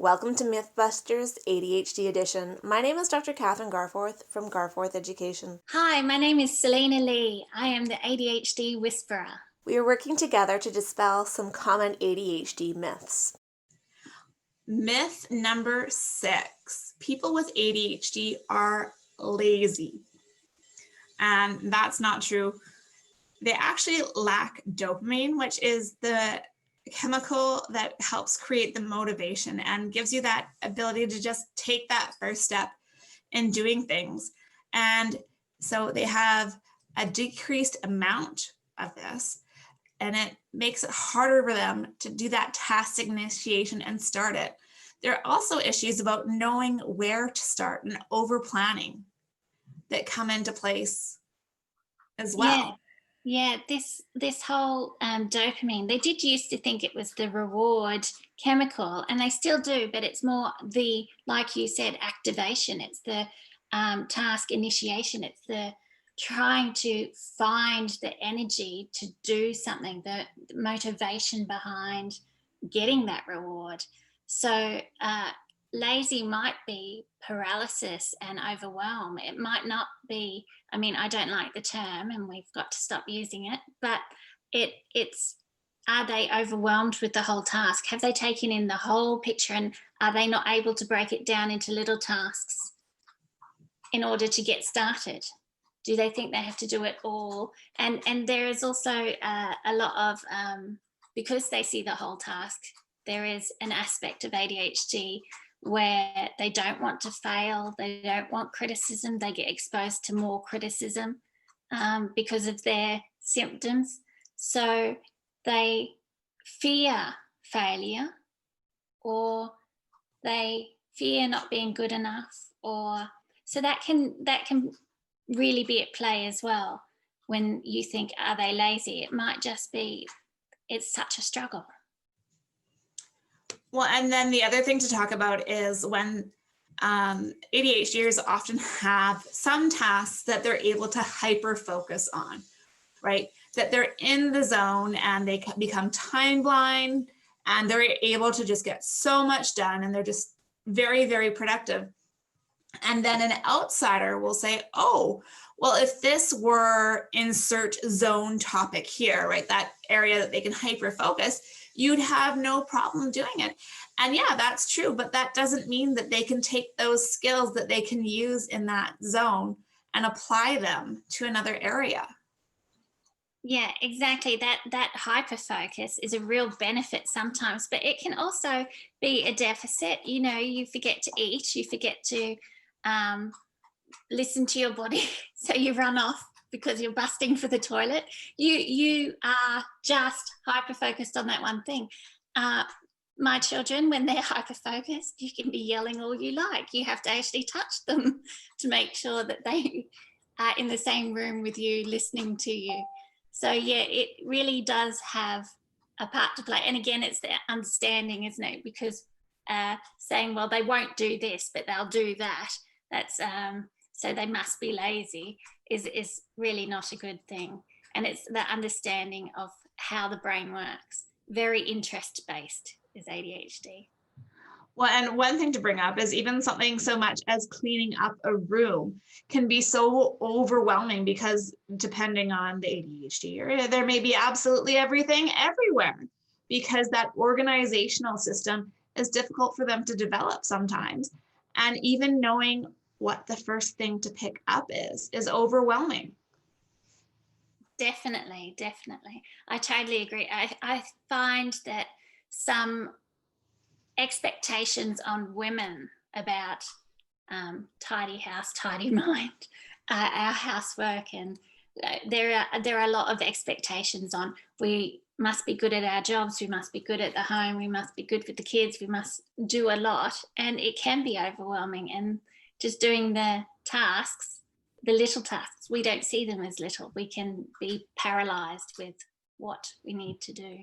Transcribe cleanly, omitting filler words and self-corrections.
Welcome to Mythbusters ADHD edition. My name is Dr. Kathryn Garforth from Garforth Education. Hi, my name is Selina Lee. I am the ADHD Whisperer. We are working together to dispel some common ADHD myths. Myth number 6, people with ADHD are lazy. And that's not true. They actually lack dopamine, which is the chemical that helps create the motivation and gives you that ability to just take that first step in doing things. And so they have a decreased amount of this, and it makes it harder for them to do that task initiation and start it. There are also issues about knowing where to start and over planning that come into place as well. Yeah, this whole dopamine, they did used to think it was the reward chemical, and they still do, but it's more the, like you said, activation. It's the task initiation. It's the trying to find the energy to do something, the motivation behind getting that reward. So lazy might be paralysis and overwhelm. It might not be, I mean, I don't like the term and we've got to stop using it, but it's, are they overwhelmed with the whole task? Have they taken in the whole picture, and are they not able to break it down into little tasks in order to get started? Do they think they have to do it all? And there is also a lot of, because they see the whole task, there is an aspect of ADHD where they don't want to fail, they don't want criticism, they get exposed to more criticism because of their symptoms. So they fear failure, or they fear not being good enough, or so that can really be at play as well. When you think, are they lazy? It might just be, it's such a struggle. Well, and then the other thing to talk about is when ADHDers often have some tasks that they're able to hyper focus on, right? That they're in the zone and they become time blind and they're able to just get so much done, and they're just very, very productive. And then an outsider will say, oh, well, if this were insert zone topic here, right, that area that they can hyper focus, you'd have no problem doing it. And yeah, that's true, but that doesn't mean that they can take those skills that they can use in that zone and apply them to another area. Yeah, exactly. That hyper focus is a real benefit sometimes, but it can also be a deficit. You know, you forget to eat, you forget to listen to your body, so you run off because you're busting for the toilet. You are just hyper focused on that one thing. My children, when they're hyper focused, you can be yelling all you like. You have to actually touch them to make sure that they are in the same room with you, listening to you. So yeah, it really does have a part to play. And again, it's the understanding, isn't it? Because saying, well, they won't do this, but they'll do that, that's so they must be lazy, is really not a good thing. And it's the understanding of how the brain works. Very interest based is ADHD. Well, and one thing to bring up is even something so much as cleaning up a room can be so overwhelming, because depending on the ADHD, there may be absolutely everything everywhere, because that organizational system is difficult for them to develop sometimes. And even knowing what the first thing to pick up is overwhelming. Definitely. I totally agree. I find that some expectations on women about tidy house, tidy mind, our housework, and there are a lot of expectations on, we must be good at our jobs, we must be good at the home, we must be good with the kids, we must do a lot, and it can be overwhelming. And just doing the tasks, the little tasks, we don't see them as little. We can be paralyzed with what we need to do.